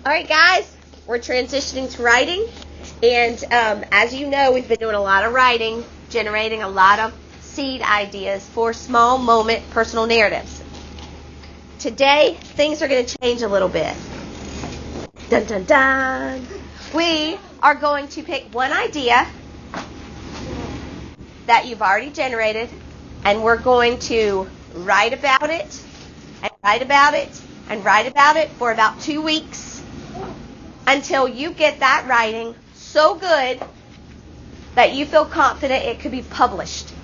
All right, guys, we're transitioning to writing. And as you know, we've been doing a lot of writing, generating a lot of seed ideas for small moment personal narratives. Today, things are going to change a little bit. Dun, dun, dun. We are going to pick one idea that you've already generated, and we're going to write about it, and write about it, and write about it for about 2 weeks until you get that writing so good that you feel confident it could be published.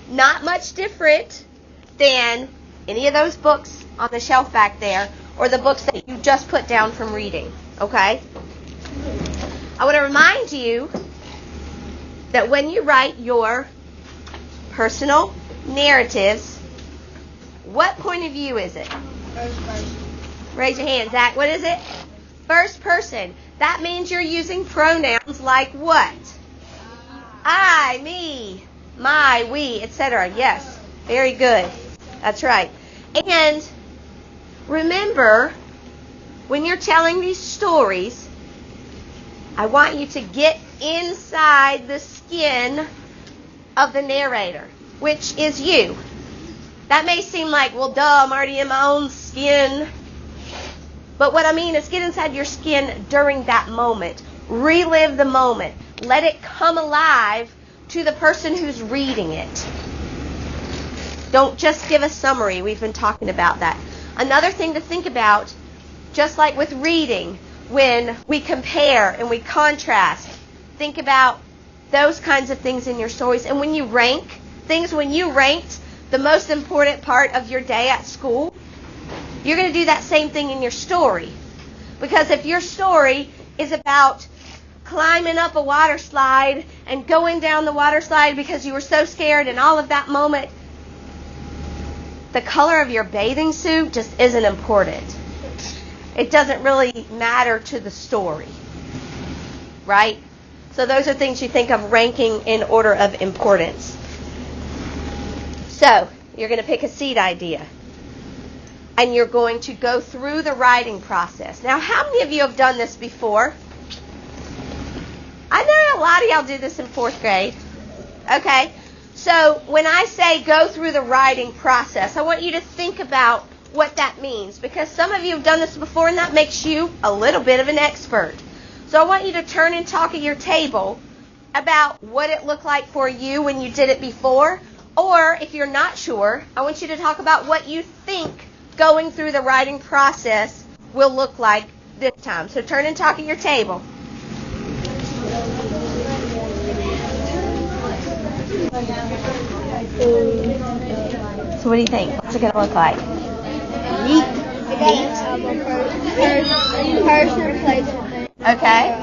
Not much different than any of those books on the shelf back there or the books that you just put down from reading, okay? I want to remind you that when you write your personal narratives, what point of view is it? First person. Raise your hand, Zach. What is it? First person. That means you're using pronouns like what? I, me, my, we, etc. Yes. Very good. That's right. And remember, when you're telling these stories, I want you to get inside the skin of the narrator, which is you. That may seem like, well, duh, I'm already in my own skin. But what I mean is get inside your skin during that moment. Relive the moment. Let it come alive to the person who's reading it. Don't just give a summary. We've been talking about that. Another thing to think about, just like with reading, when we compare and we contrast, think about those kinds of things in your stories. And when you rank things, when you ranked the most important part of your day at school, you're going to do that same thing in your story. Because if your story is about climbing up a water slide and going down the water slide because you were so scared and all of that moment, the color of your bathing suit just isn't important. It doesn't really matter to the story. Right? So those are things you think of ranking in order of importance. So, you're going to pick a seed idea. And you're going to go through the writing process. Now, how many of you have done this before? I know a lot of y'all did this in 4th grade. Okay? So, when I say go through the writing process, I want you to think about what that means. Because some of you have done this before, and that makes you a little bit of an expert. So, I want you to turn and talk at your table about what it looked like for you when you did it before. Or, if you're not sure, I want you to talk about what you think going through the writing process will look like this time. So turn and talk at your table. So what do you think? What's it going to look like? Neat. Person, place. Okay.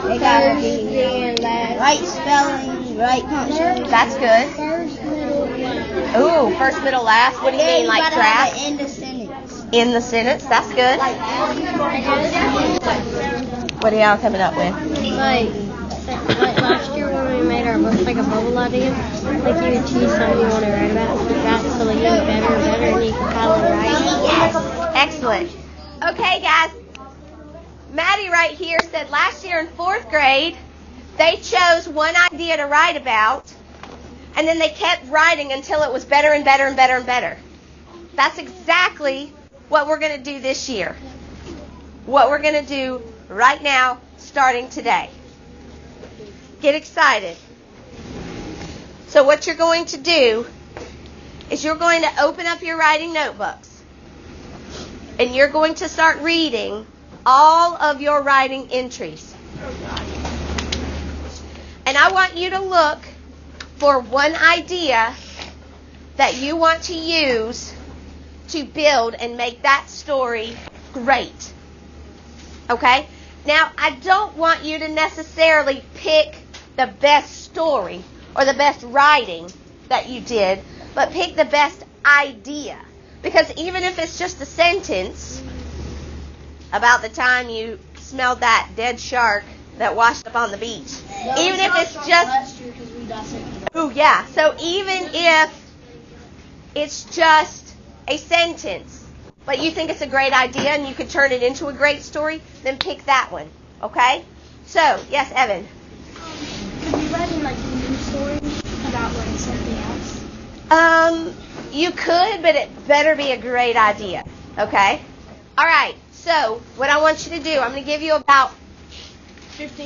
It got to be right spelling, right punctuation. That's good. Ooh, first, middle, last. What do you mean, like draft? In the sentence. In the sentence. That's good. What are y'all coming up with? Like last year when we made our books like a bubble idea, like you would choose something you want to write about, so like you get better and better, and you can finally write. Yes. Excellent. Okay, guys. Maddie right here said last year in 4th grade, they chose one idea to write about, and then they kept writing until it was better and better and better and better. That's exactly what we're going to do this year. What we're going to do right now, starting today. Get excited. So what you're going to do is you're going to open up your writing notebooks, and you're going to start reading all of your writing entries. And I want you to look for one idea that you want to use to build and make that story great. Okay? Now, I don't want you to necessarily pick the best story or the best writing that you did, but pick the best idea. Because even if it's just a sentence about the time you smelled that dead shark that washed up on the beach, even if it's just... Oh, yeah. So even if it's just a sentence, but you think it's a great idea and you could turn it into a great story, then pick that one. Okay? So, yes, Evan. Could you write like news stories about like something else? You could, but it better be a great idea. Okay? All right. So, what I want you to do, I'm going to give you about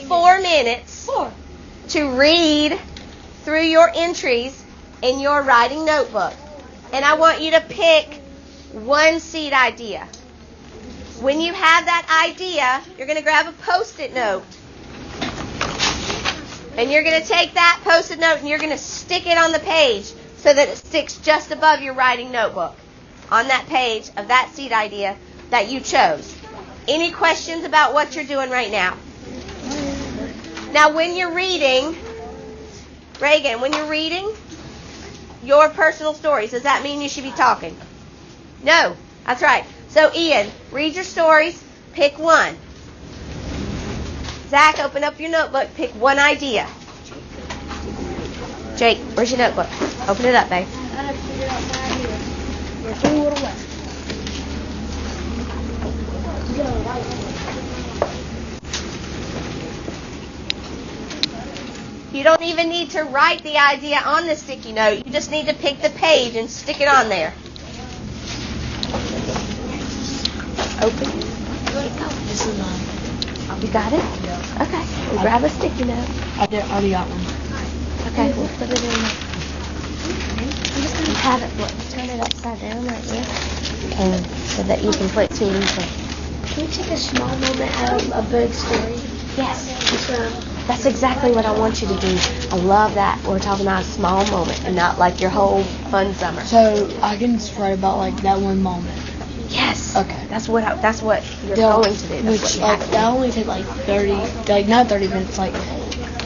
4 minutes to read through your entries in your writing notebook. And I want you to pick one seed idea. When you have that idea, you're going to grab a Post-it note. And you're going to take that Post-it note and you're going to stick it on the page so that it sticks just above your writing notebook on that page of that seed idea that you chose. Any questions about what you're doing right now? Now, when you're reading, Reagan, when you're reading your personal stories, does that mean you should be talking? No. That's right. So, Ian, read your stories, pick one. Zach, open up your notebook, pick one idea. Jake, where's your notebook? Open it up, babe. You don't even need to write the idea on the sticky note. You just need to pick the page and stick it on there. Open. This is mine. You got it? Yeah. Okay. We'll grab a sticky note. I already got one. Okay, we'll put it in. You have it. Turn it upside down right there. And so that you can put two in there. Can we take a small moment out of a big story? Yes. That's exactly what I want you to do. I love that. We're talking about a small moment and not like your whole fun summer. So I can just write about like that one moment. Yes. Okay. That's what you're going to do. That's Which what like that only take like 30, like not 30 minutes, like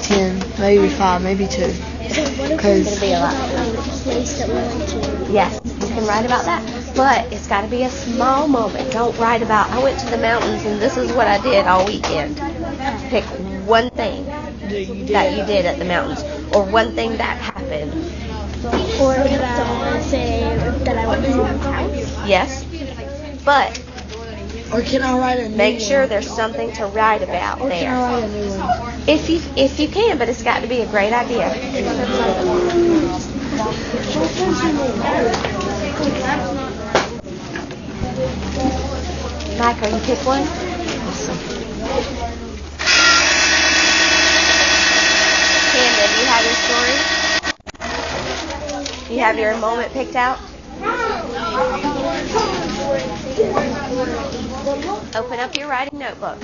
10, maybe 5, maybe 2. So what if It's going to be a lot. about like a place that we went to? Yes, you can write about that, but it's got to be a small moment. Don't write about, I went to the mountains and this is what I did all weekend. Pick one thing that you did at the mountains, or one thing that happened. Or about, say, that I went to someone's house? Yes, but Or can I write a new make sure one? there's something to write about Or can there. I write a new one? If you can, but it's got to be a great idea. Micah, you pick one? Camden, you have your story? You have your moment picked out? Open up your writing notebook.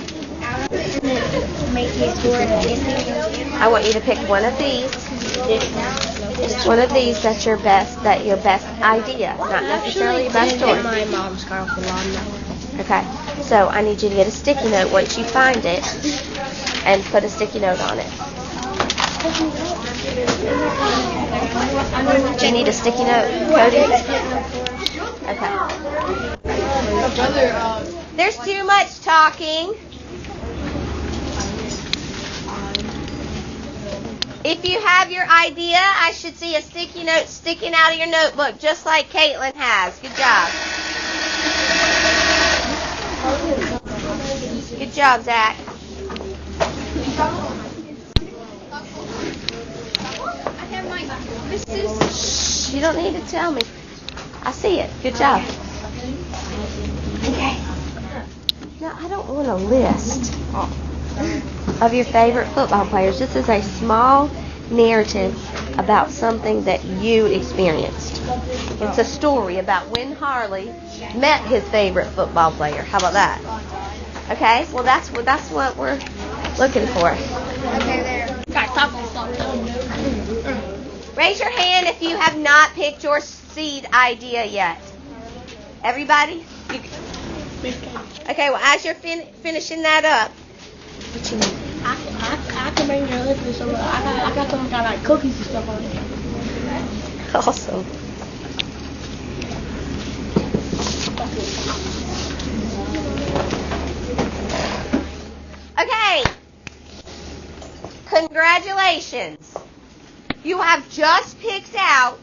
I want you to pick one of these. One of these that's your best idea, not necessarily your best story. My mom's car off the lawnmower. Okay, so I need you to get a sticky note once you find it and put a sticky note on it. Do you need a sticky note, Cody? Okay. There's too much talking. If you have your idea, I should see a sticky note sticking out of your notebook, just like Caitlin has. Good job. Good job, Zach. Shh, you don't need to tell me. I see it. Good job. Okay. Now, I don't want a list of your favorite football players. This is a small narrative about something that you experienced. It's a story about when Harley met his favorite football player. How about that? Okay, well that's what we're looking for. Okay, there. Raise your hand if you have not picked your seed idea yet. Everybody? Okay, well as you're finishing that up. What you mean? I can bring your liquor somewhere. I got some kind of like cookies and stuff on it. Awesome. Okay. Congratulations. You have just picked out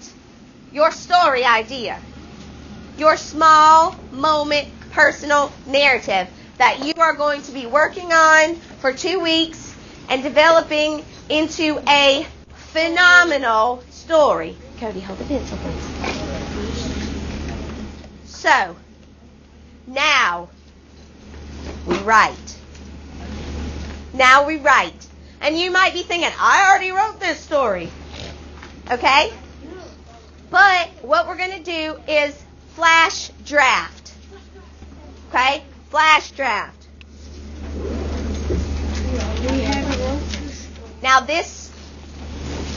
your story idea. Your small moment personal narrative that you are going to be working on for 2 weeks and developing into a phenomenal story. Cody, hold the pencil, please. So, now we write. Now we write. And you might be thinking, I already wrote this story. Okay? But what we're going to do is flash draft. Okay? Flash draft. Now this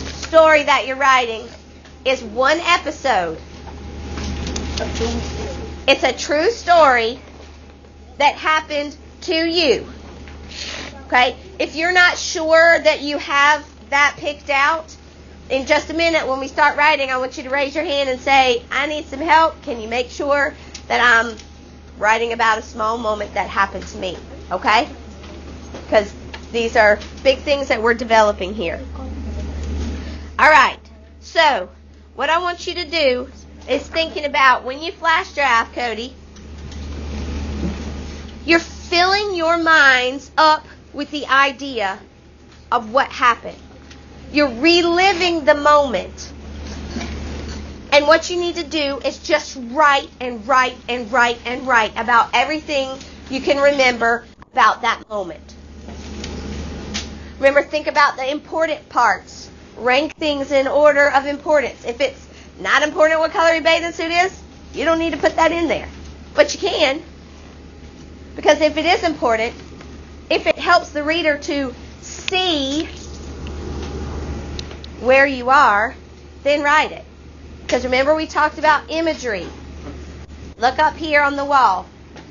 story that you're writing is 1 episode. It's a true story that happened to you. Okay? If you're not sure that you have that picked out, in just a minute when we start writing, I want you to raise your hand and say, I need some help. Can you make sure that I'm writing about a small moment that happened to me? Okay? Because these are big things that we're developing here. All right. So, what I want you to do is thinking about when you flash draft, Cody, you're filling your minds up with the idea of what happened. You're reliving the moment. And what you need to do is just write and write and write and write about everything you can remember about that moment. Remember, think about the important parts. Rank things in order of importance. If it's not important what color your bathing suit is, you don't need to put that in there. But you can. Because if it is important, if it helps the reader to see where you are, then write it. Because remember we talked about imagery. Look up here on the wall.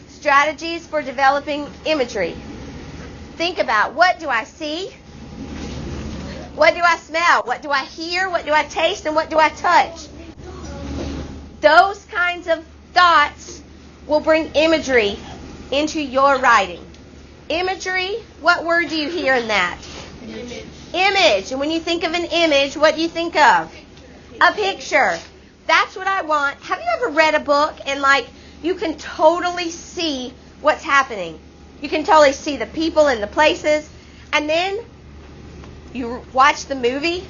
Strategies for developing imagery. Think about, what do I see? What do I smell? What do I hear? What do I taste? And what do I touch? Those kinds of thoughts will bring imagery into your writing. Imagery, what word do you hear in that? Image. And when you think of an image, what do you think of? A picture. That's what I want. Have you ever read a book and you can totally see what's happening? You can totally see the people and the places. And then you watch the movie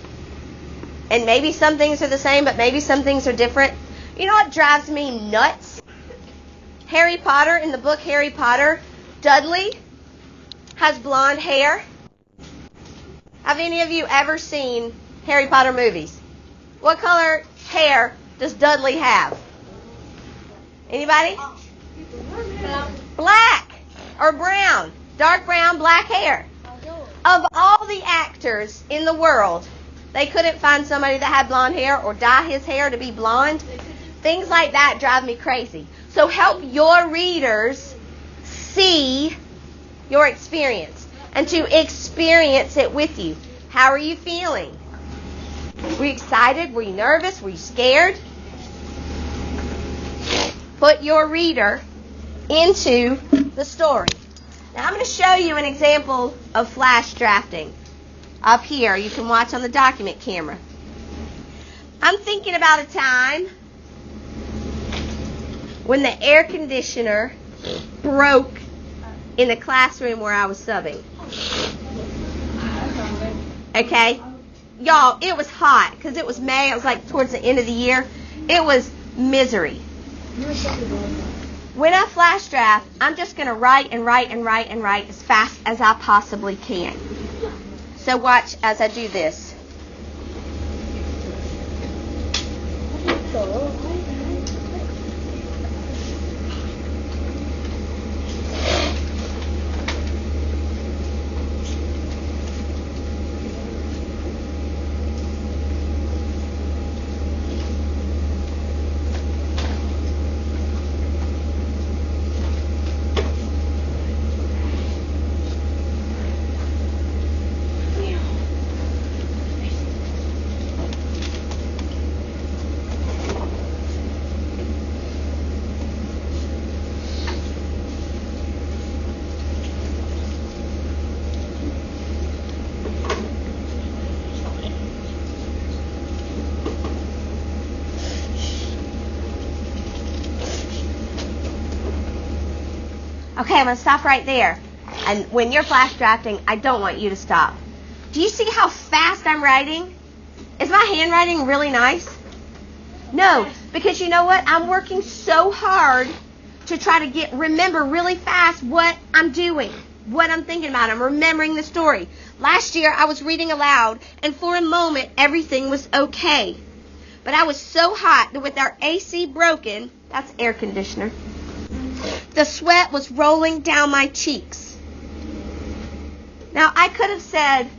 and maybe some things are the same, but maybe some things are different. You know what drives me nuts? Harry Potter, in the book Harry Potter, Dudley has blonde hair. Have any of you ever seen Harry Potter movies? What color hair does Dudley have? Anybody? Black or brown. Dark brown, black hair. Of all the actors in the world, they couldn't find somebody that had blonde hair or dye his hair to be blonde. Things like that drive me crazy. So help your readers see your experience and to experience it with you. How are you feeling? Were you excited? Were you nervous? Were you scared? Put your reader into the story. Now I'm going to show you an example of flash drafting. Up here, you can watch on the document camera. I'm thinking about a time when the air conditioner broke in the classroom where I was subbing. Okay? Y'all, it was hot because it was May. It was towards the end of the year. It was misery. When I flash draft, I'm just going to write and write and write and write as fast as I possibly can. So watch as I do this. Okay, I'm going to stop right there. And when you're flash drafting, I don't want you to stop. Do you see how fast I'm writing? Is my handwriting really nice? No, because you know what? I'm working so hard to try to remember really fast what I'm doing, what I'm thinking about. I'm remembering the story. Last year, I was reading aloud, and for a moment, everything was okay. But I was so hot that with our AC broken, that's air conditioner, the sweat was rolling down my cheeks. Now, I could have said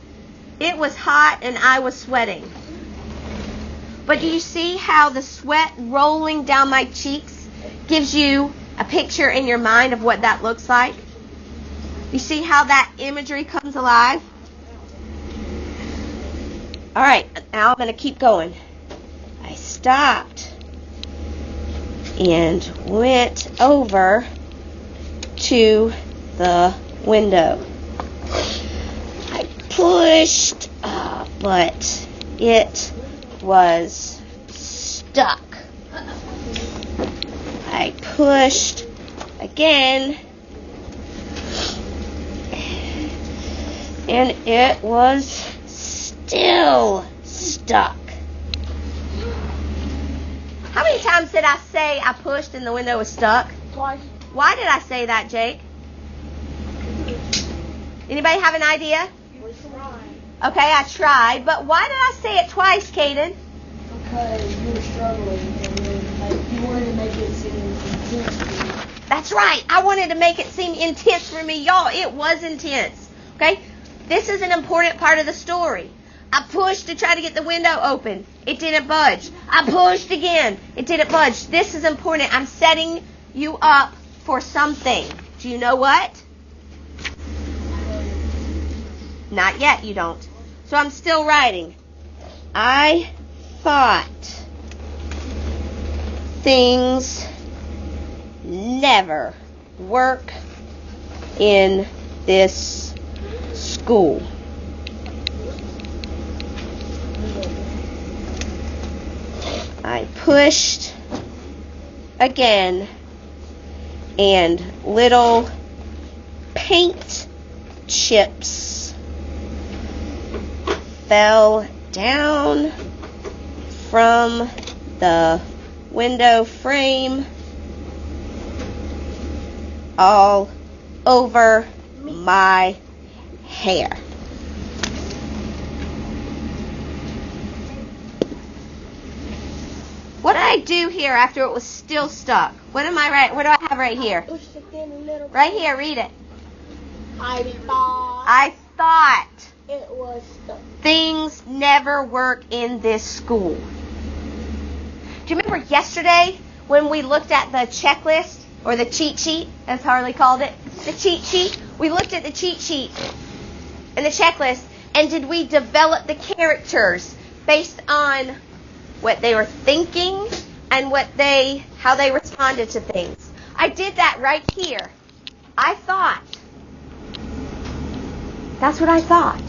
it was hot and I was sweating. But do you see how the sweat rolling down my cheeks gives you a picture in your mind of what that looks like? You see how that imagery comes alive? All right, now I'm going to keep going. I stopped and went over to the window. I pushed, but it was stuck. I pushed again, and it was still stuck. How many times did I say I pushed and the window was stuck? Twice. Why did I say that, Jake? Anybody have an idea? Okay, I tried, but why did I say it twice, Caden? Because you were struggling and you wanted to make it seem intense. That's right. I wanted to make it seem intense for me. Y'all, it was intense. Okay? This is an important part of the story. I pushed to try to get the window open. It didn't budge. I pushed again. It didn't budge. This is important. I'm setting you up for something. Do you know what? Not yet, you don't. So I'm still writing. I thought things never work in this school. I pushed again, and little paint chips fell down from the window frame all over my hair. What did I do here after it was still stuck? What do I have right here? Right here, read it. I thought it was stuck. things never work in this school. Do you remember yesterday when we looked at the checklist, or the cheat sheet, as Harley called it? The cheat sheet. We looked at the cheat sheet and the checklist, and did we develop the characters based on what they were thinking and how they responded to things? I did that right here. I thought. That's what I thought.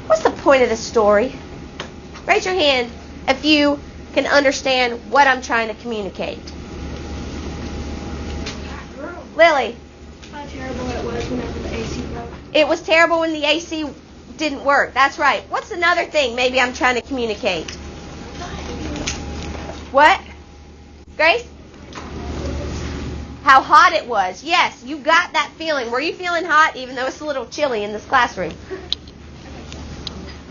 What's the point of this story? Raise your hand if you can understand what I'm trying to communicate. Lily. How terrible it was whenever the AC broke. It was terrible when the AC didn't work. That's right. What's another thing maybe I'm trying to communicate? What? Grace? How hot it was. Yes, you got that feeling. Were you feeling hot even though it's a little chilly in this classroom?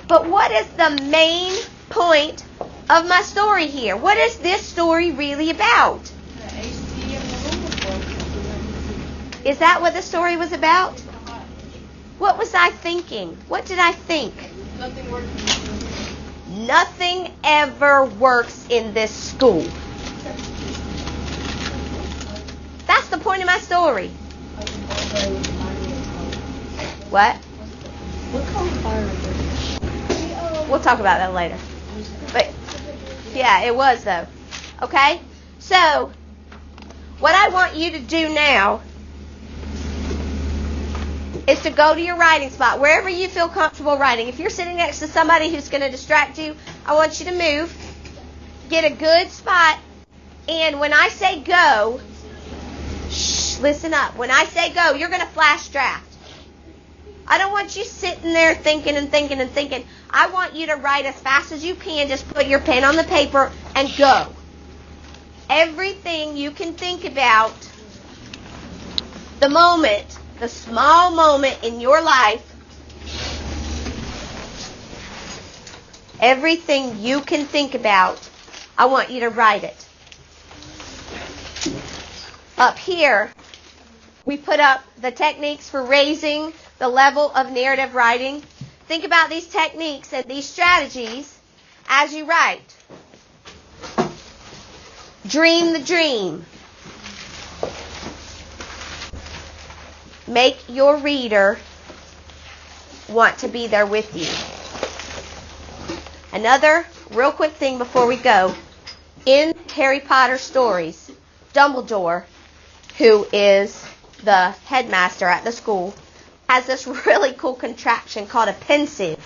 But what is the main point of my story here? What is this story really about? Is that what the story was about? What was I thinking? What did I think? Nothing ever works in this school. That's the point of my story. What? We'll talk about that later. But yeah, it was though. Okay? So, what I want you to do now is to go to your writing spot, wherever you feel comfortable writing. If you're sitting next to somebody who's going to distract you, I want you to move, get a good spot, and when I say go, shh. Listen up. When I say go, you're going to flash draft. I don't want you sitting there thinking and thinking and thinking. I want you to write as fast as you can. Just put your pen on the paper and go. Everything you can think about, the moment, the small moment in your life, everything you can think about, I want you to write it. Up here, we put up the techniques for raising the level of narrative writing. Think about these techniques and these strategies as you write. Dream the dream. Make your reader want to be there with you. Another real quick thing before we go. In Harry Potter stories, Dumbledore, who is the headmaster at the school, has this really cool contraption called a pensieve.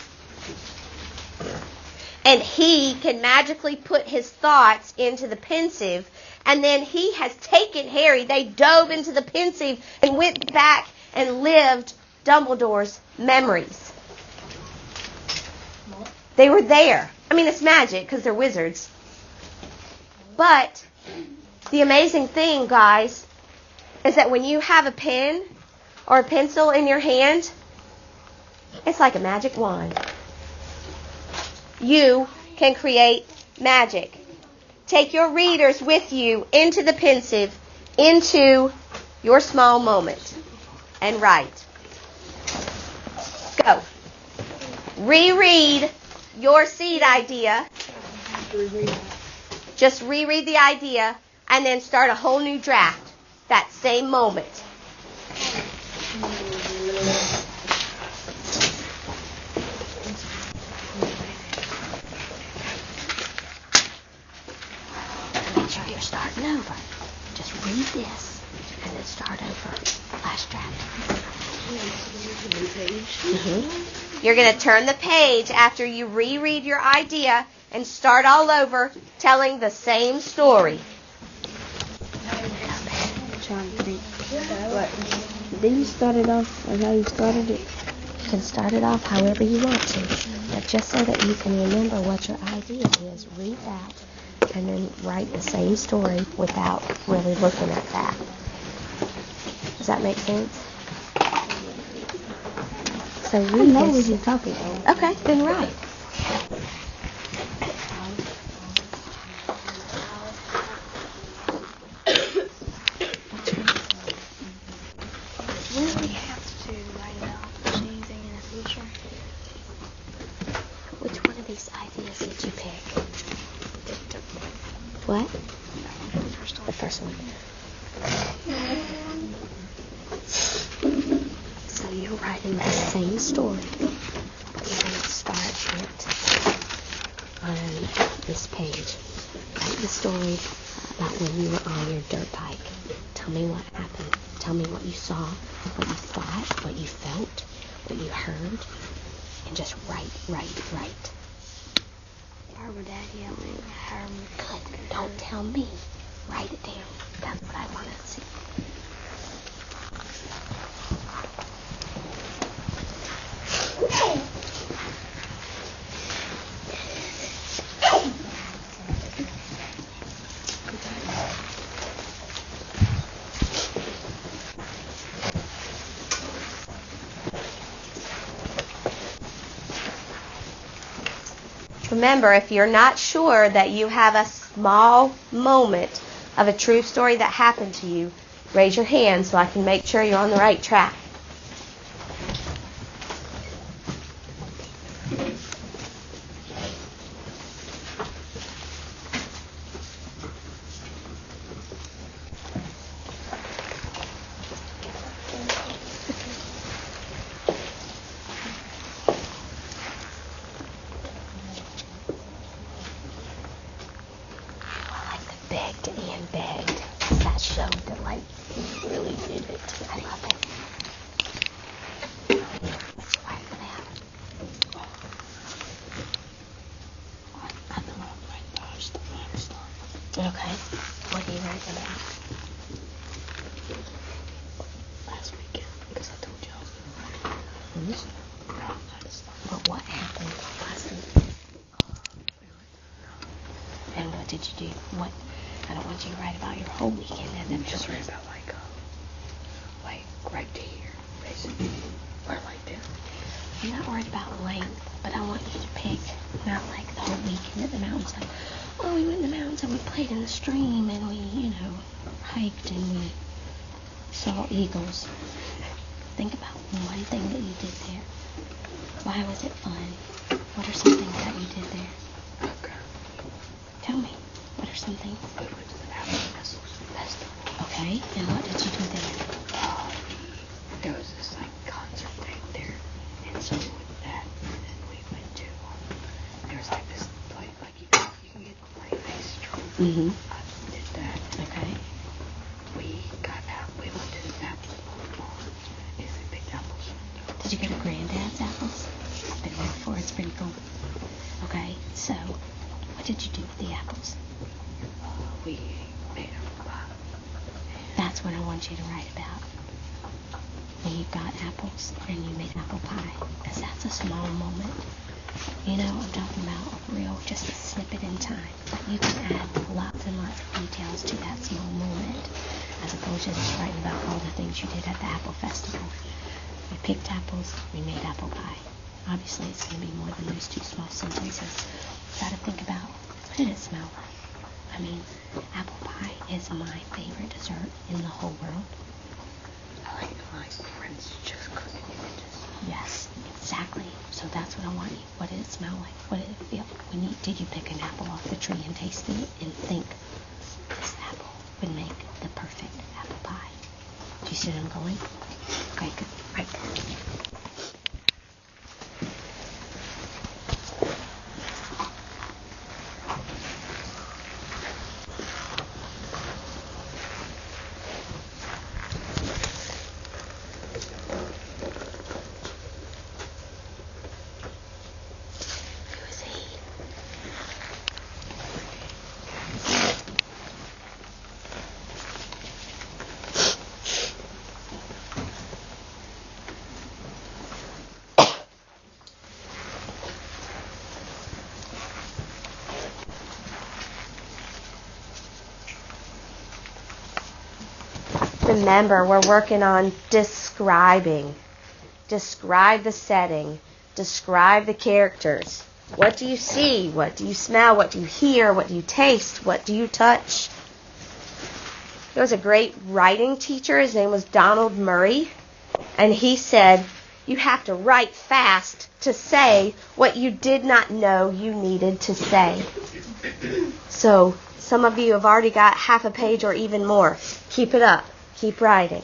And he can magically put his thoughts into the pensieve. And then he has taken Harry. They dove into the pensieve and went back and lived Dumbledore's memories. They were there. I mean, it's magic because they're wizards. But the amazing thing, guys, is that when you have a pen or a pencil in your hand, it's like a magic wand. You can create magic. Take your readers with you into the pensieve, into your small moment, and write. Go. Reread your seed idea. Just reread the idea and then start a whole new draft that same moment. Make sure you're starting over. Just read this and then start over. Last draft. You're going to turn the page after you reread your idea and start all over telling the same story. Didn't you start it off like how you started it? You can start it off however you want to. But just so that you can remember what your idea is, read that and then write the same story without really looking at that. Does that make sense? So read I know this. what you're talking about. Okay, then write. Which one of these ideas did you pick? What? The first one. So you're writing the same story, but you're going to start it on this page. Write the story about when you were on your dirt bike. Tell me what happened. Tell me what you saw, what you thought, what you felt, what you heard, and just write. Or would Dad yell at me? Good. Don't tell me. Write it down. That's what I want to see. Remember, if you're not sure that you have a small moment of a true story that happened to you, raise your hand so I can make sure you're on the right track. Begged and begged. That showed that, like, he really did it. I love it. What's you write for that? I don't know my gosh, the man stuff. Okay. What do you write for that? do? What? I don't want you to write about your whole weekend. And then Just write about like right to here, basically, or like this. I'm not worried about length, but I want you to pick not like the whole weekend at the mountains. Like, oh, we went in the mountains and we played in the stream and we, hiked and we saw eagles. Think about one thing that you did there. Why was it fun? What are some things that you did there? Okay. Tell me. What are some things? We went to the Apple Festival. Okay, and what did you do there? There was this like concert thing there, and so with that, and then we went to there was like this like you can get like ice cream. Mm-hmm. I did that. Okay. We went to the apple farm. Is it big apples? Did you go to Granddad's apples? I've been there before. It's pretty cool. Okay, so what did you do with the apples? We made apple pie. That's what I want you to write about. When you've got apples and you made apple pie, because that's a small moment. I'm talking about just a snippet in time. But you can add lots and lots of details to that small moment, as opposed to just writing about all the things you did at the apple festival. We picked apples, we made apple pie. Obviously, it's going to be more than those two small sentences. You've got to think about, what did it smell like? I mean, apple pie is my favorite dessert in the whole world. I like my friends just cooking images. Yes, exactly. So that's what I want you. What did it smell like? What did it feel? Did you pick an apple off the tree and taste it and think, this apple would make the perfect apple pie? Do you see what I'm going? Okay, good. Right there. Remember, we're working on describing. Describe the setting. Describe the characters. What do you see? What do you smell? What do you hear? What do you taste? What do you touch? There was a great writing teacher. His name was Donald Murray. And he said, you have to write fast to say what you did not know you needed to say. So some of you have already got half a page or even more. Keep it up. Keep writing.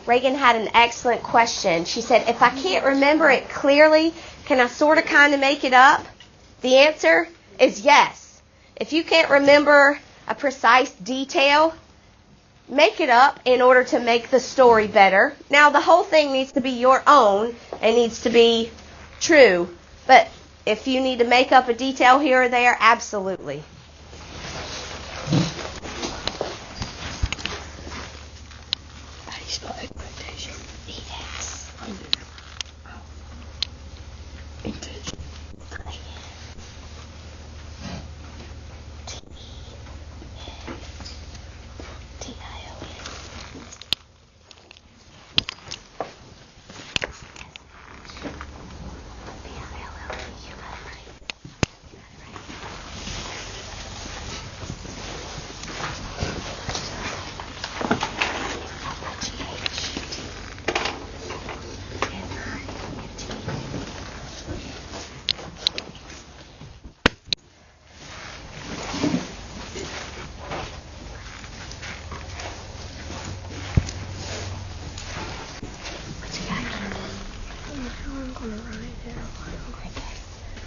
Reagan had an excellent question. She said, if I can't remember it clearly, can I sort of kind of make it up? The answer is yes. If you can't remember a precise detail, make it up in order to make the story better. Now, the whole thing needs to be your own and needs to be true. But if you need to make up a detail here or there, absolutely. How do you spell expectation? Yes. Intention.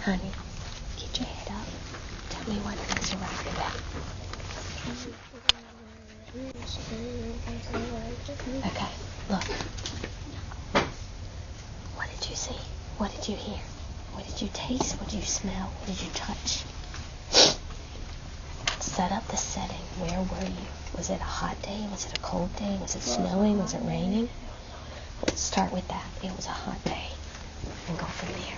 Honey, get your head up. Tell me what things you're writing about. Okay, look. What did you see? What did you hear? What did you taste? What did you smell? What did you touch? Set up the setting. Where were you? Was it a hot day? Was it a cold day? Was it snowing? Was it raining? Let's start with that. It was a hot day. And go from there.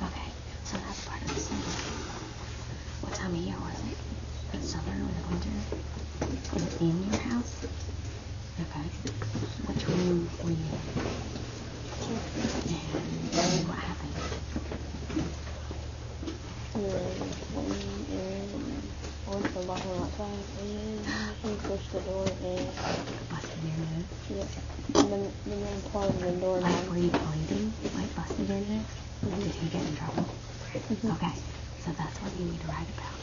Okay, so that's part of the summer. What time of year was it? The summer or the winter? Was it in your house? Okay. Which room were you in? And what happened? Went to the bathroom outside and he pushed the door and Busted your nose? yeah. And then closed the door. Like, were you bleeding? Like, busted your nose? Mm-hmm. Did he get in trouble? Mm-hmm. Okay, so that's what you need to write about.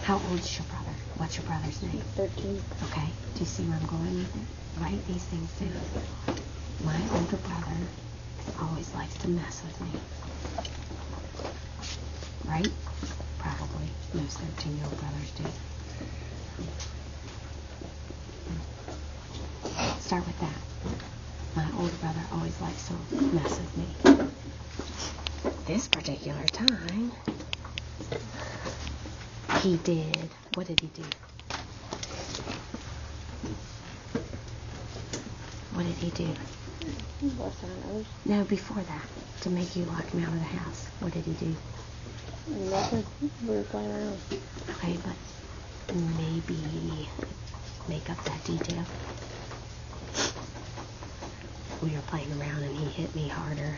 How old is your brother? What's your brother's name? 13. Okay, do you see where I'm going with it? Write these things down. My older brother always likes to mess with me. Right? Probably. Most 13-year-old brothers do. Start with that. My older brother always likes to mess with me. This particular time, he did. What did he do? What did he do? Busted my nose. No, before that, to make you lock him out of the house. What did he do? Nothing. We were playing around. Okay, but maybe make up that detail. We were playing around and he hit me harder.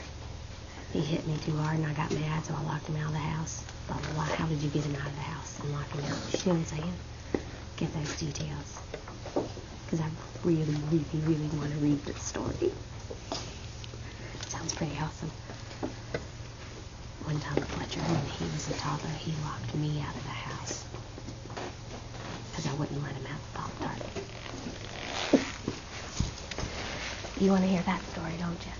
He hit me too hard and I got mad, so I locked him out of the house. Blah, blah, blah. How did you get him out of the house and lock him out? You know what I'm saying? Get those details. Because I really, really, really want to read this story. Sounds pretty awesome. One time Fletcher, when he was a toddler, he locked me out of the house. Because I wouldn't let him have the Pop-Tart. You want to hear that story, don't you?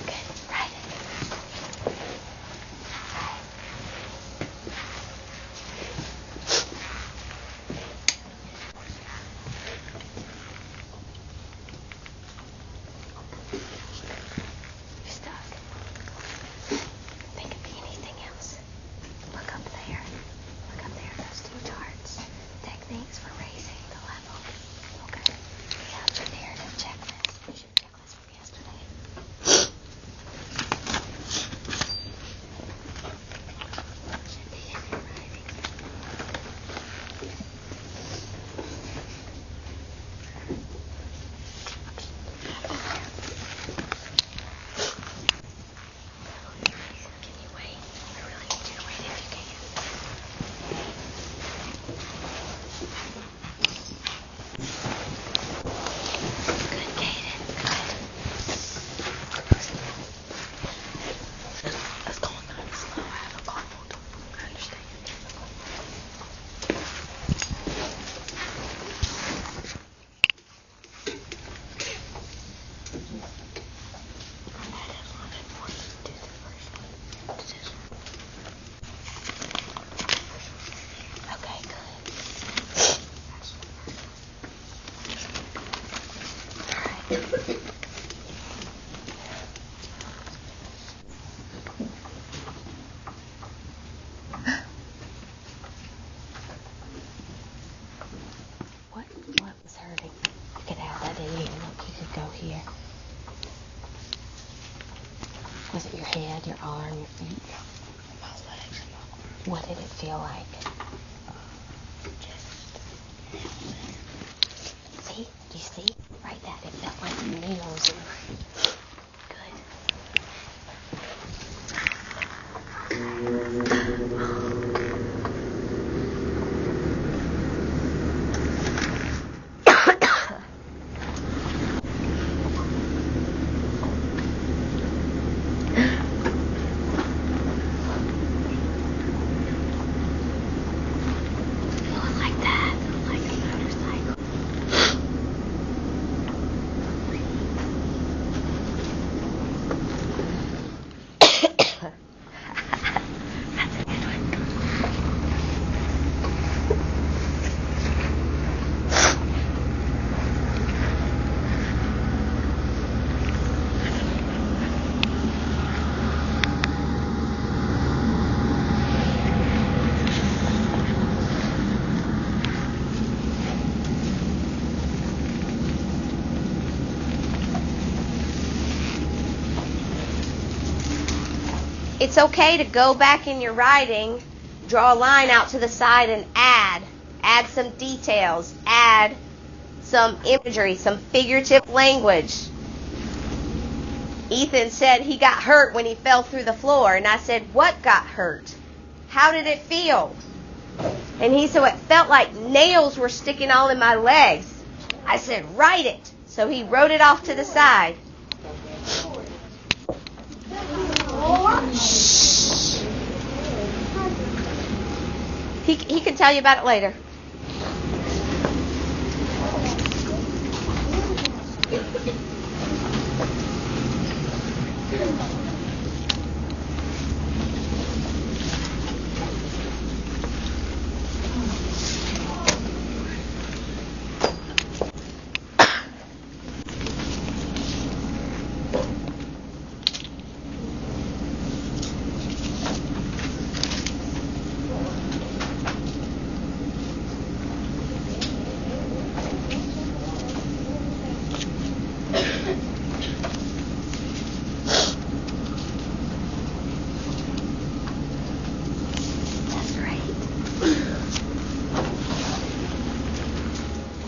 Okay, write it. You're stuck. Think of anything else. Look up there. Look up there. Those two charts. Techniques for raising the level. Okay. Get out your there. What was hurting? You could have that in here. Look, you could go here. Was it your head, your arm, your feet? My legs. What did it feel like? See? Do you see? Right that. It felt like needles. Good. It's okay to go back in your writing, draw a line out to the side and add some details, add some imagery, some figurative language. Ethan said he got hurt when he fell through the floor, and I said, what got hurt? How did it feel? And he said, it felt like nails were sticking all in my legs. I said, write it. So he wrote it off to the side. He can tell you about it later.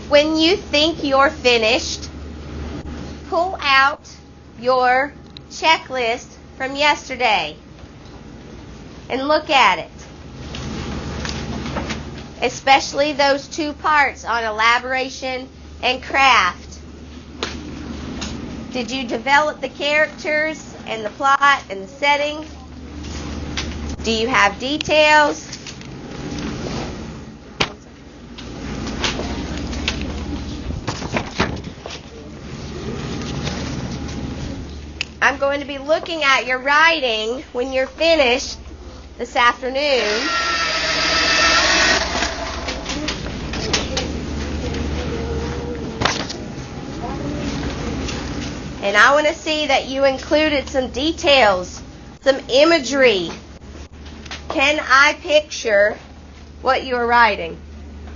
When you think you're finished, pull out your checklist from yesterday and look at it. Especially those two parts on elaboration and craft. Did you develop the characters and the plot and the setting? Do you have details? I'm going to be looking at your writing when you're finished this afternoon. And I want to see that you included some details, some imagery. Can I picture what you are writing?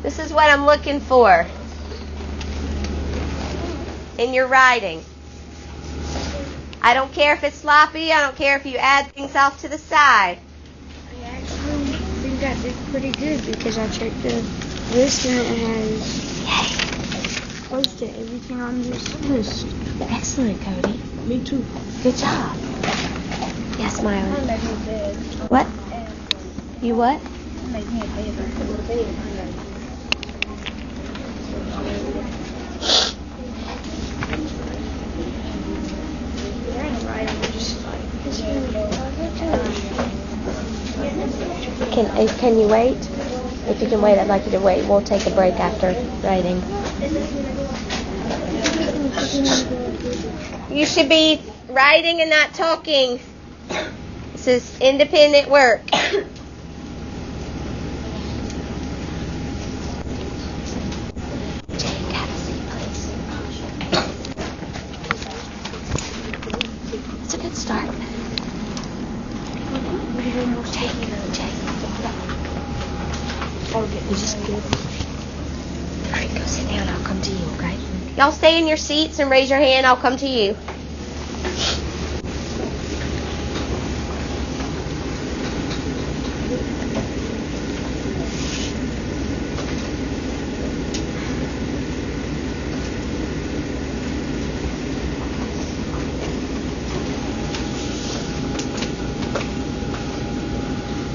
This is what I'm looking for in your writing. I don't care if it's sloppy. I don't care if you add things off to the side. I actually think I did pretty good because I checked the list and it has close to everything on this list. Excellent, Cody. Me too. Good job. Yes, Miley. I made me a bed. What? You what? I made me a bed. Can you wait? If you can wait, I'd like you to wait. We'll take a break after writing. You should be writing and not talking. This is independent work. All right, go sit down. I'll come to you, okay? Y'all stay in your seats and raise your hand. I'll come to you.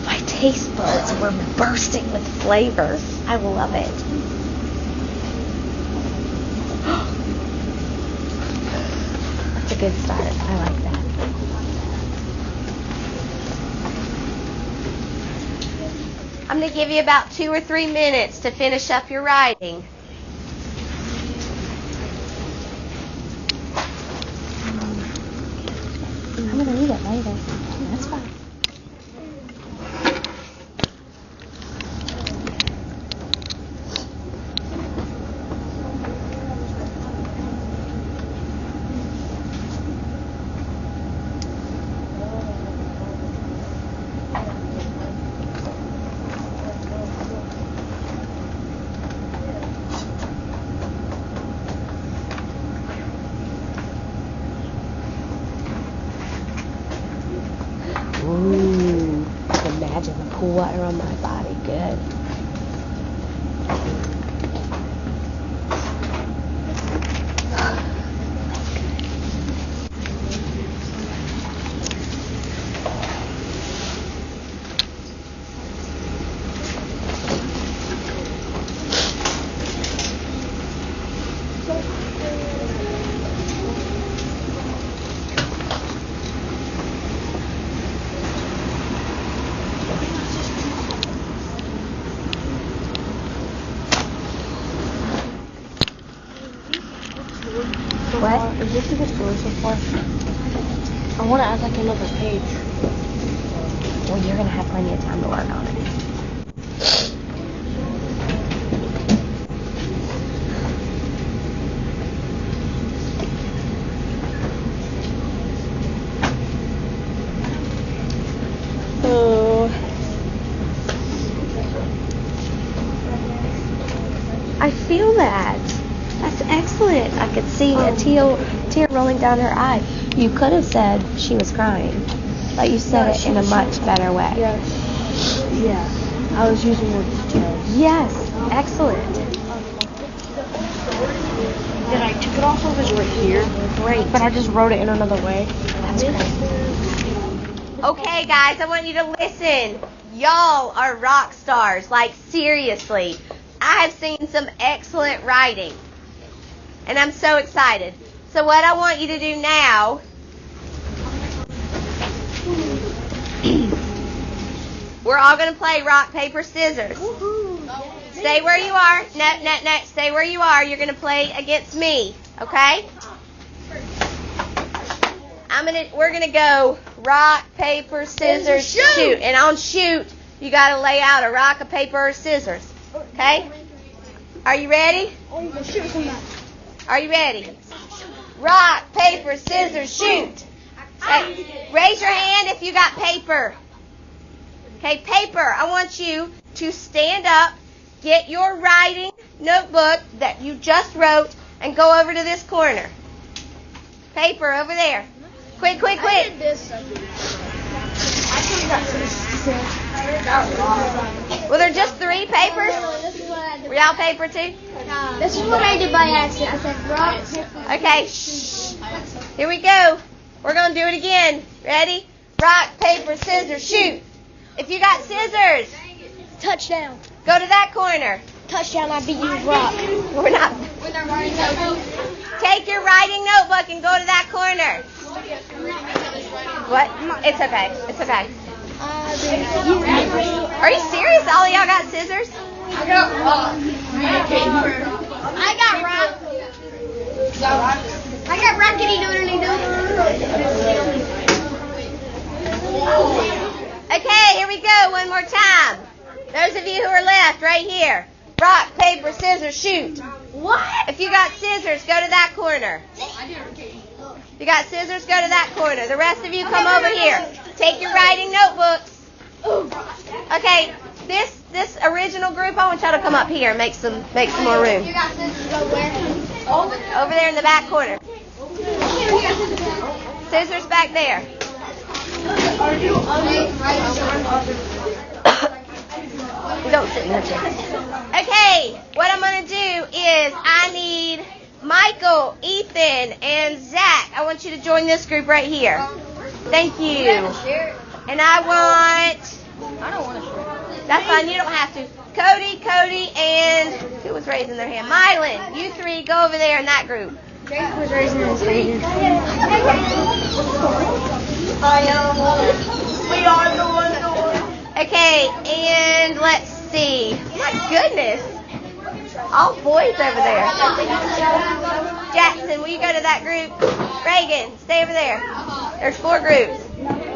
My taste buds were bursting with flavor. I love it. That's a good start. I like that. I'm going to give you about 2 or 3 minutes to finish up your writing. I'm going to read it later. That's fine. Ooh, imagine the cool water on my body. Good. What? Is this a good source for? I want to add like another page. Well, you're going to have plenty of time to work on it. Oh. I feel that. That's excellent. I could see a tear rolling down her eye. You could have said she was crying, but you said it in a much better way. Yes. Yeah. I was using words tears. Yes, excellent. Then I took it off of his right here. Great. But I just wrote it in another way. That's great. Okay, guys, I want you to listen. Y'all are rock stars. Like, seriously. I have seen some excellent writing. And I'm so excited. So what I want you to do now we're all going to play rock, paper, scissors. Stay where you are. No. Stay where you are. You're going to play against me. Okay? We're going to go rock, paper, scissors, shoot. And on shoot, you got to lay out a rock, a paper, or scissors. Okay? Are you ready? Are you ready? Rock, paper, scissors, shoot. Okay. Raise your hand if you got paper. Okay, paper. I want you to stand up, get your writing notebook that you just wrote, and go over to this corner. Paper over there. Quick. Well, there are just 3 papers. Were y'all paper too? This is what I did by accident. I said rock, paper. Okay, shh. Here we go. We're going to do it again. Ready? Rock, paper, scissors, shoot. If you got scissors, Touchdown. go to that corner. Touchdown, I beat you with rock. We're not. Take your writing notebook and go to that corner. What? It's okay. Are you serious? All of y'all got scissors? I got rock. I got rockety doodly doo. Okay, here we go. One more time. Those of you who are left, right here. Rock, paper, scissors, shoot. What? If you got scissors, go to that corner. If you got scissors, go to that corner. The rest of you come over here. Take your writing notebooks. Okay, this original group, I want y'all to come up here and make some more room. Over there in the back corner. Scissors back there. Don't sit in the chair. Okay, what I'm going to do is I need Michael, Ethan, and Zach. I want you to join this group right here. Thank you. And I don't want to share. That's fine, you don't have to. Cody, and who was raising their hand? Mylan, you three go over there in that group. Jake was raising his hand. We are the ones. Okay, and let's see. My goodness. All boys over there. Jackson, will you go to that group? Reagan, stay over there. There's 4 groups.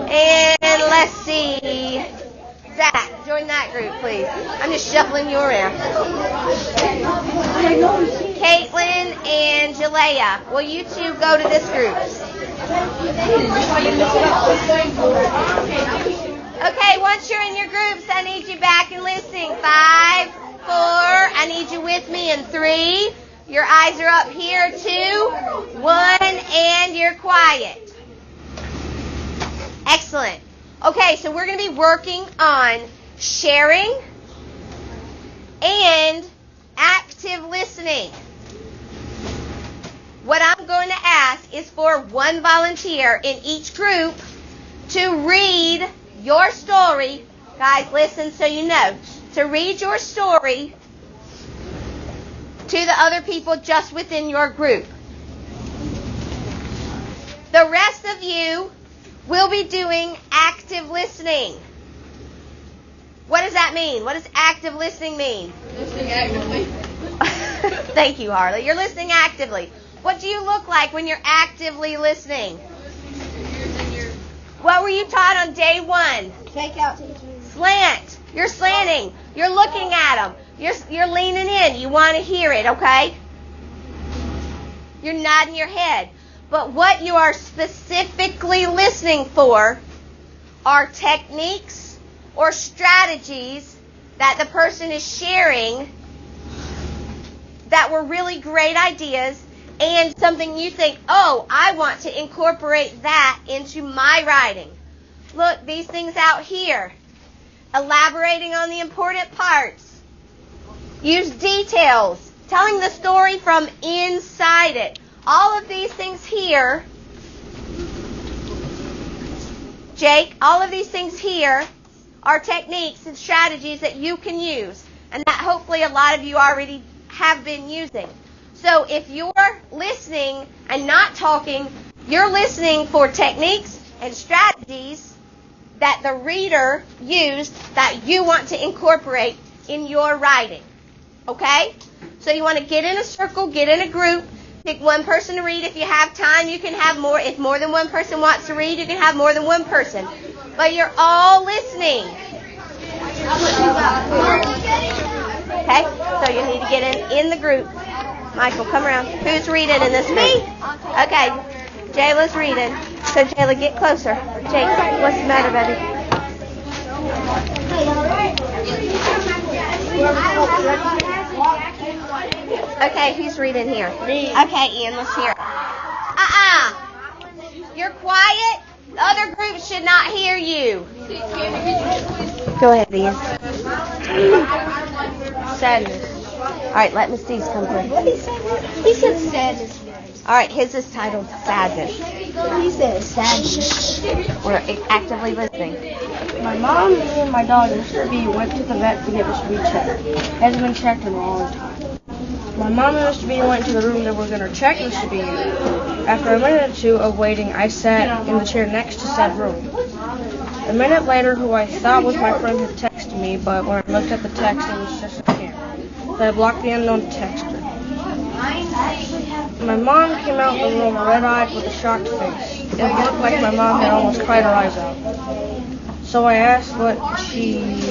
And let's see. Zach, join that group, please. I'm just shuffling you around. Caitlin and Jalea, will you two go to this group? Okay, once you're in your groups, I need you back and listening. 5, 4, I need you with me in 3. Your eyes are up here. 2, 1, and you're quiet. Excellent. Okay, so we're going to be working on sharing and active listening. What I'm going to ask is for one volunteer in each group to read your story. Guys, listen so you know. To read your story to the other people just within your group. The rest of you will be doing active listening. What does that mean? What does active listening mean? Listening actively. Thank you, Harley. You're listening actively. What do you look like when you're actively listening? What were you taught on day 1? Take out. Slant. You're slanting. You're looking at them. You're leaning in. You want to hear it, okay? You're nodding your head. But what you are specifically listening for are techniques or strategies that the person is sharing that were really great ideas and something you think, oh, I want to incorporate that into my writing. Look, these things out here. Elaborating on the important parts. Use details. Telling the story from inside it. All of these things here, Jake, all of these things here are techniques and strategies that you can use and that hopefully a lot of you already have been using. So if you're listening and not talking, you're listening for techniques and strategies that the reader used that you want to incorporate in your writing. Okay? So you want to get in a circle, get in a group, pick one person to read. If you have time, you can have more. If more than one person wants to read, you can have more than one person. But you're all listening. Okay? So you need to get in the group. Michael, come around. Who's reading in this group? Okay. Jayla's reading. So Jayla, get closer. Jake, what's the matter, buddy? Okay, who's reading here? Me. Okay, Ian, let's hear it. You're quiet. The other group should not hear you. Go ahead, Ian. Sadness. All right, let Miss Dees come through. What did he say? He said sadness. All right, his is titled Sadness. He said sadness. We're actively listening. My mom, me, and my dog, Mr. B, went to the vet to get Mr. B checked. It hasn't been checked in a long time. My mom and Mr. B went to the room that we're going to check Mr. B in. After a minute or two of waiting, I sat in the chair next to said room. A minute later, who I thought was my friend had texted me, but when I looked at the text, it was just a scam. So I blocked the unknown texter. My mom came out of the room red-eyed with a shocked face. It looked like my mom had almost cried her eyes out. So I asked what she'd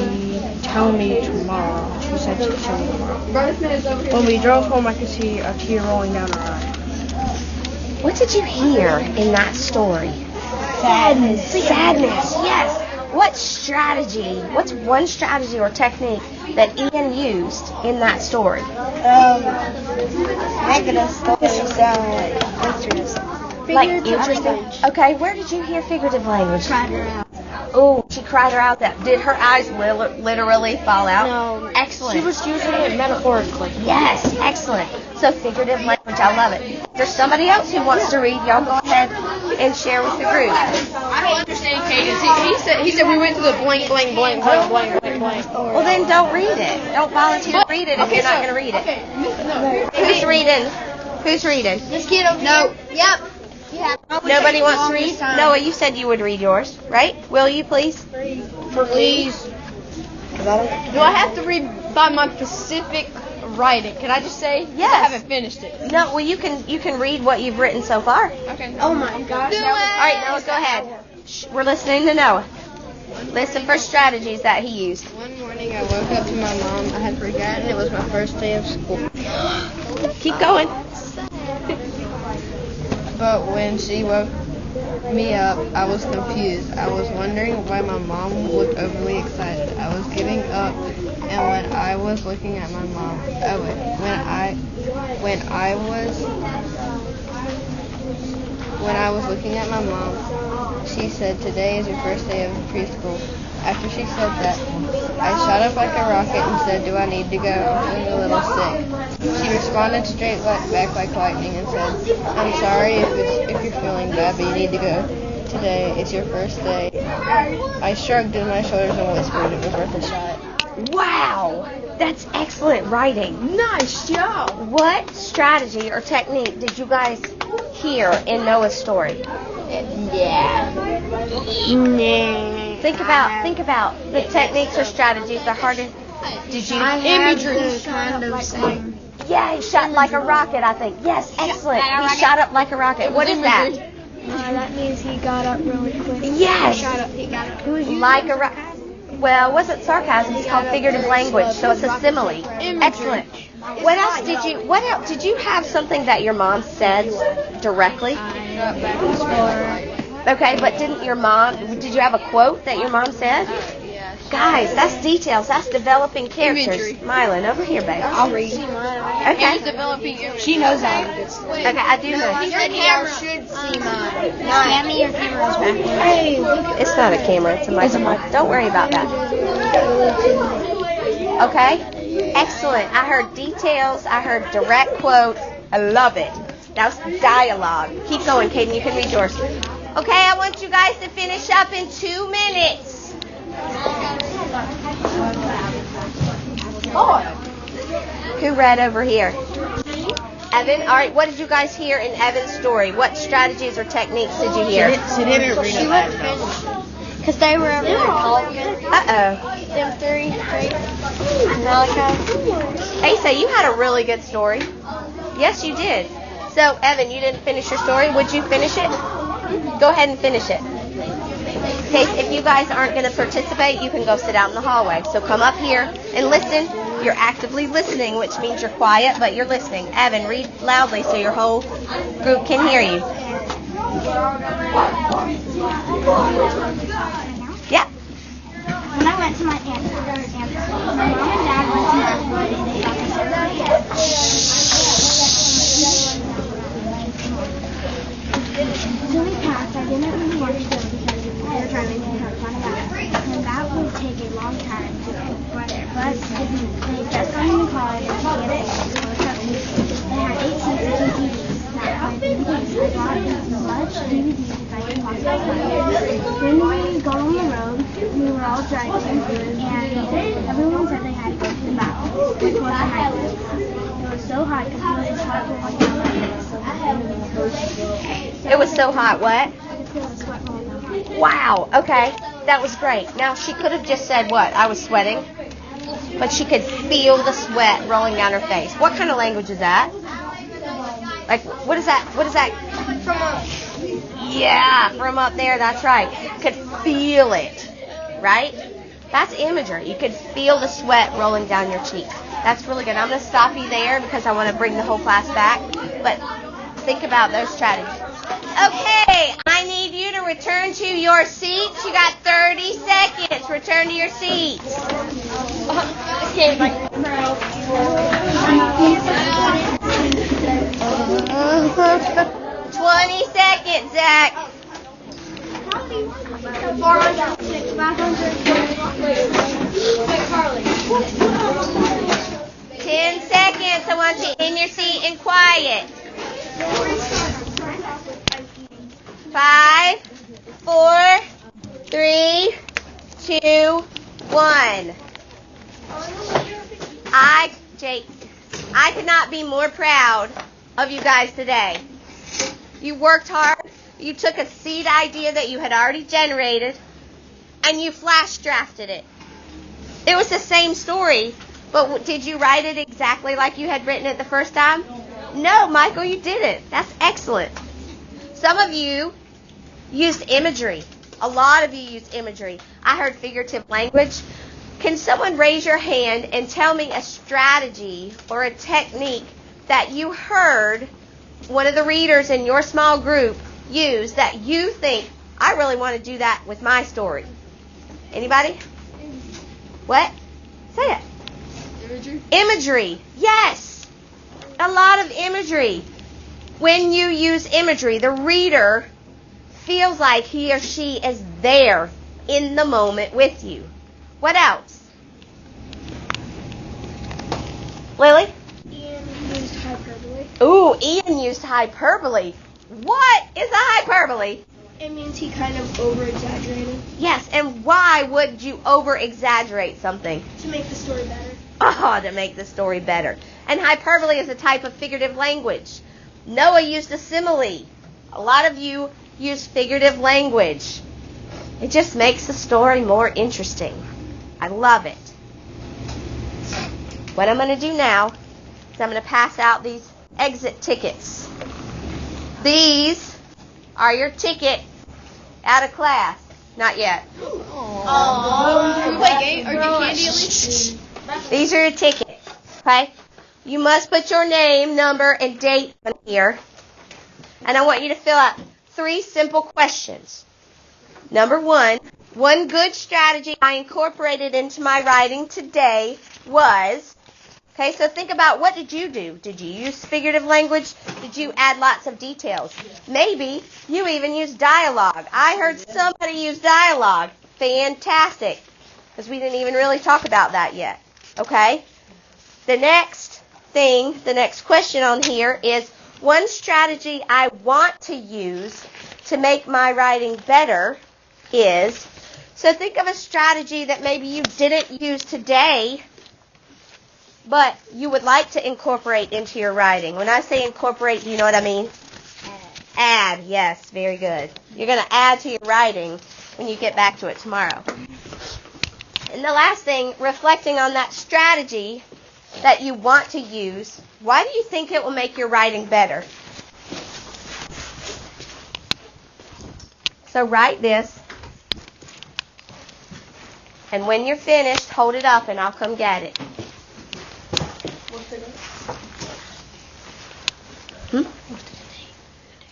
tell me tomorrow. She said she'd tell me tomorrow. When we drove home, I could see a tear rolling down her eye. What did you hear in that story? Sadness. Sadness, yes. What's one strategy or technique that Ian used in that story? Making a story sound interesting. Like interesting. Okay, where did you hear figurative language? Cried her out. Oh, she cried her out. That did her eyes literally fall out? No. Excellent. She was using it metaphorically. Yes, excellent. So figurative language, I love it. If there's somebody else who wants to read, y'all go ahead and share with the group. I don't understand Cadence. He said we went to the blank, blank, blank, blank, blank, blank, blank. Well, then don't read it. Don't volunteer to read it if you're not going to read it. Okay. No. Who's reading? Who's reading? This kid over here. Yep. Nobody wants to read? Noah, you said you would read yours, right? Will you please? Please. Do I have to read by my specific writing? Can I just say? Yes. I haven't finished it. No, well, you can read what you've written so far. Okay. Oh my gosh. All right, Noah, go ahead. Shh, we're listening to Noah. Listen for strategies that he used. One morning I woke up to my mom. I had forgotten it was my first day of school. Keep going. But when she woke me up, I was confused. I was wondering why my mom looked overly excited. I was getting up, and when I was looking at my mom, when I was looking at my mom, she said, "Today is your first day of preschool." After she said that, I shot up like a rocket and said, "Do I need to go? I'm feeling a little sick." She responded straight back like lightning and said, "I'm sorry if you're feeling bad, but you need to go. Today is your first day." I shrugged in my shoulders and whispered, "It was worth a shot." Wow, that's excellent writing. Nice job. What strategy or technique did you guys hear in Noah's story? Think about the techniques or strategies. The hardest. Did you? Imagery. Kind of sing. Yeah, he shot like a rocket, I think. Yes, excellent. He shot up like a rocket. What is that? That means he got up really quick. Yes. He got up. Like a rocket. Well, it wasn't sarcasm. It's called figurative language, so it's a simile. Excellent. What else did you have something that your mom said directly? Okay, but did you have a quote that your mom said? Guys, that's details. That's developing characters. Imagery. Mylon, over here, babe. I'll read. Okay. Developing. She knows how to do it. Okay, I do know. Your camera should see mine. Sammy, your camera's back there. Hey, It's not a camera, it's a microphone. Don't worry about that. Okay? Excellent. I heard details. I heard direct quote. I love it. Now it's dialogue. Keep going, Kaden. You can read yours. Okay, I want you guys to finish up in 2 minutes. Who read over here? Evan? All right, what did you guys hear in Evan's story? What strategies or techniques did you hear? She didn't read it last time. Because they were over there talking. Uh-oh. Them three, right? Malachi. Asa, you had a really good story. Yes, you did. So, Evan, you didn't finish your story. Would you finish it? Go ahead and finish it. Okay, if you guys aren't going to participate, you can go sit out in the hallway. So come up here and listen. You're actively listening, which means you're quiet, but you're listening. Evan, read loudly so your whole group can hear you. Yeah. When I went to my aunt's house, my mom and dad went to my birthday. They got me so we passed. I didn't really want to go because they were driving to have fun about it. And that would take a long time to get there. But they just got in the car and to get it, they had 8 seats and 2 TVs. Now, my DVDs, I bought as much DVDs as I could possibly find. Then we got on the road, we were all driving, and everyone said they had to go to the bathroom before the night was. It was so hot because it was just hot for like an hour. It was so hot, what? It was sweat rolling down my face. Wow, okay. That was great. Now, she could have just said what? I was sweating. But she could feel the sweat rolling down her face. What kind of language is that? Like, what is that? What is that? From up. Yeah, from up there, that's right. Could feel it, right? That's imagery. You could feel the sweat rolling down your cheek. That's really good. I'm going to stop you there because I want to bring the whole class back. But think about those strategies. Okay, I need you to return to your seats. You got 30 seconds. Return to your seats. 20 seconds, Zach. 10 seconds. I want you in your seat and quiet. 5, 4, 3, 2, 1. I could not be more proud of you guys today. You worked hard. You took a seed idea that you had already generated, and you flash drafted it. It was the same story, but did you write it exactly like you had written it the first time? No, Michael, you didn't. That's excellent. Some of you used imagery. A lot of you used imagery. I heard figurative language. Can someone raise your hand and tell me a strategy or a technique that you heard one of the readers in your small group use that you think, I really want to do that with my story? Anybody? What? Say it. Imagery. Imagery. Yes. A lot of imagery. When you use imagery, the reader feels like he or she is there in the moment with you. What else? Lily? Ian used hyperbole. Ooh, Ian used hyperbole. What is a hyperbole? It means he kind of over-exaggerated. Yes, and why would you over-exaggerate something? To make the story better. Oh, to make the story better. And hyperbole is a type of figurative language. Noah used a simile. A lot of you use figurative language. It just makes the story more interesting. I love it. What I'm going to do now is I'm going to pass out these exit tickets. These are your ticket out of class. Not yet. Can we play game or get candy at least? These are your tickets. Okay? You must put your name, number, and date on here. And I want you to fill out 3 simple questions. Number 1, one good strategy I incorporated into my writing today was, okay, so think about, what did you do? Did you use figurative language? Did you add lots of details? Maybe you even used dialogue. I heard somebody use dialogue. Fantastic. Because we didn't even really talk about that yet. Okay? The next question on here is, one strategy I want to use to make my writing better is, so think of a strategy that maybe you didn't use today, but you would like to incorporate into your writing. When I say incorporate, do you know what I mean? Add. Yes, very good. You're going to add to your writing when you get back to it tomorrow. And the last thing, reflecting on that strategy that you want to use, why do you think it will make your writing better? So write this, and when you're finished, hold it up and I'll come get it.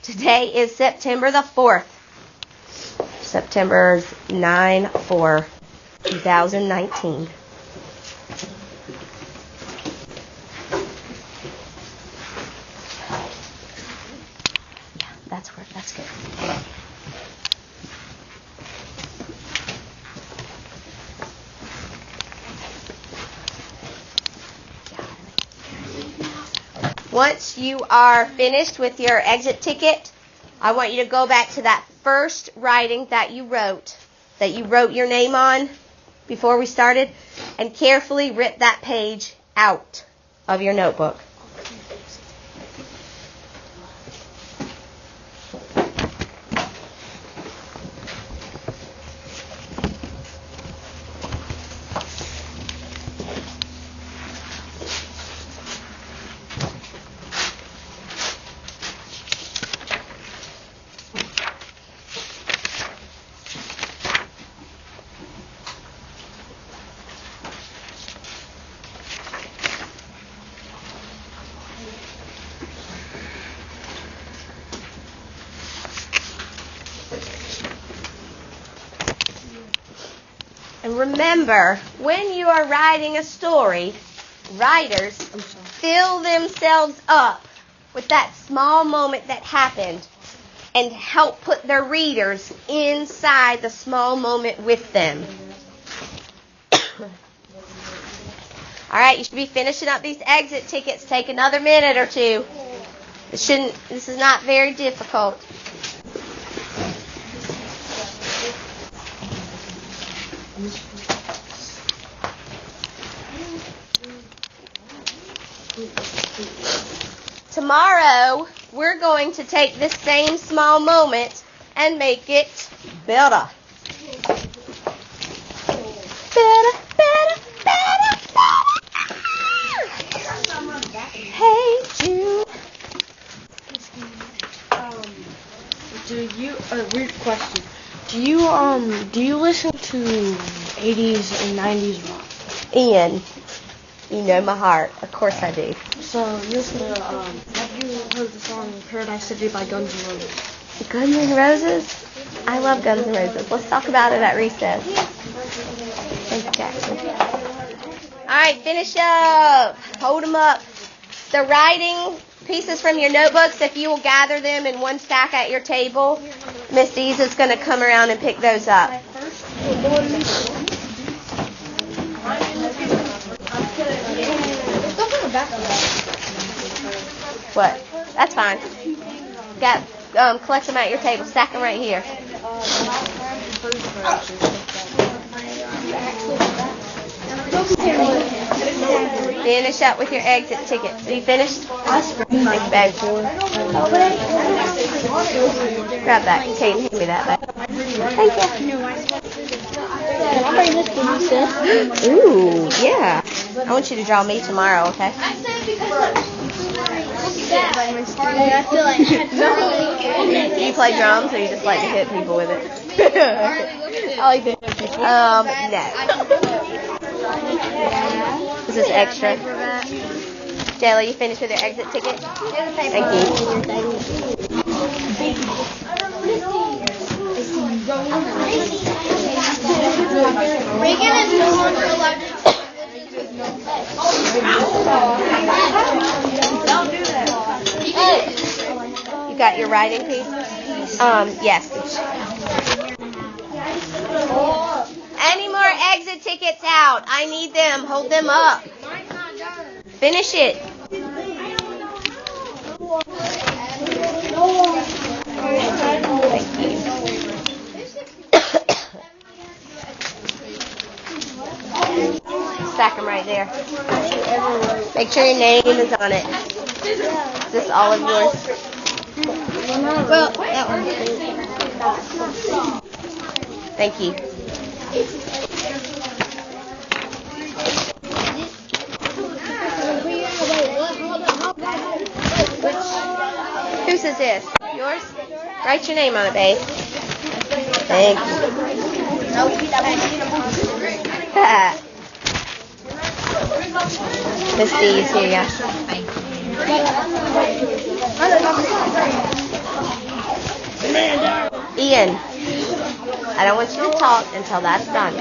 Today is September the 4th. September 9/4/2019. That's good. Once you are finished with your exit ticket, I want you to go back to that first writing that you wrote your name on before we started, and carefully rip that page out of your notebook. remember, when you are writing a story, writers fill themselves up with that small moment that happened and help put their readers inside the small moment with them. All right, you should be finishing up these exit tickets. Take another minute or two. This is not very difficult. Tomorrow, we're going to take this same small moment and make it better. Better, better, better, better. Hey, Jude. Weird question. Do you listen to 80s and 90s rock? Ian, you know my heart. Of course I do. So, you listen to, have you heard the song Paradise City by Guns N' Roses? Guns N' Roses? I love Guns N' Roses. Let's talk about it at recess. Thank you, Jackson. All right, finish up. Hold them up. The writing pieces from your notebooks, if you will gather them in one stack at your table, Miss Dees is going to come around and pick those up. What? That's fine. Collect them at your table. Stack them right here. Finish up with your exit tickets. Are you finished? Thanks, babe. Grab that. Kate, hand me that back. Thank you. Ooh, yeah. I want you to draw me tomorrow, okay? Do you play drums or you just like to hit people with it? I like to hit people. No. This is extra. Jayla, you finished with your exit ticket? Thank you. Reagan is no longer allowed to. You got your writing piece? Yes. Any more exit tickets out? I need them. Hold them up. Finish it. Thank you. Stack them right there. Make sure your name is on it. Is this all of yours? Well, that one. Thank you. Whose is this? Yours? Write your name on it, babe. Thank you. Miss D's here, yeah. Ian, I don't want you to talk until that's done.